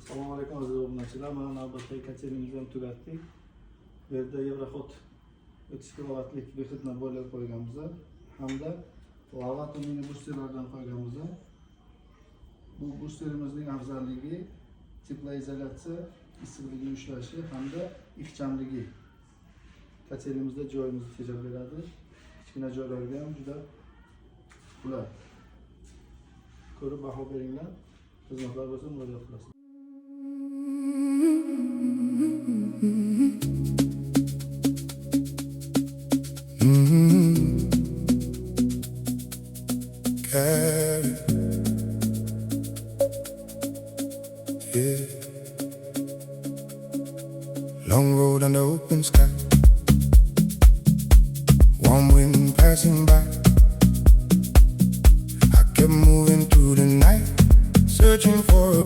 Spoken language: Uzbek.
Assalomu alaykum aziz obunachilar. Mana navbatdagi katelimizni ham tugatdik. Bu yerda Yevroxod 30 kilovatlik bexitni boylar qo'yganmiz hamda Lavato mini boosterlardan qo'yganmiz. Bu boosterimizning afzalligi teplоизоляtsiya, issiqlikni ushlashi hamda ixchamligi. Katelimizda joyimizni tejab beradi. Kichkina joylarga ham juda qulay. Ko'rib baho beringlar. Xizmatlar bo'lsa murojaat qilasiz. Yeah. Long road under open sky, warm wind passing by. I kept moving through the night, searching for a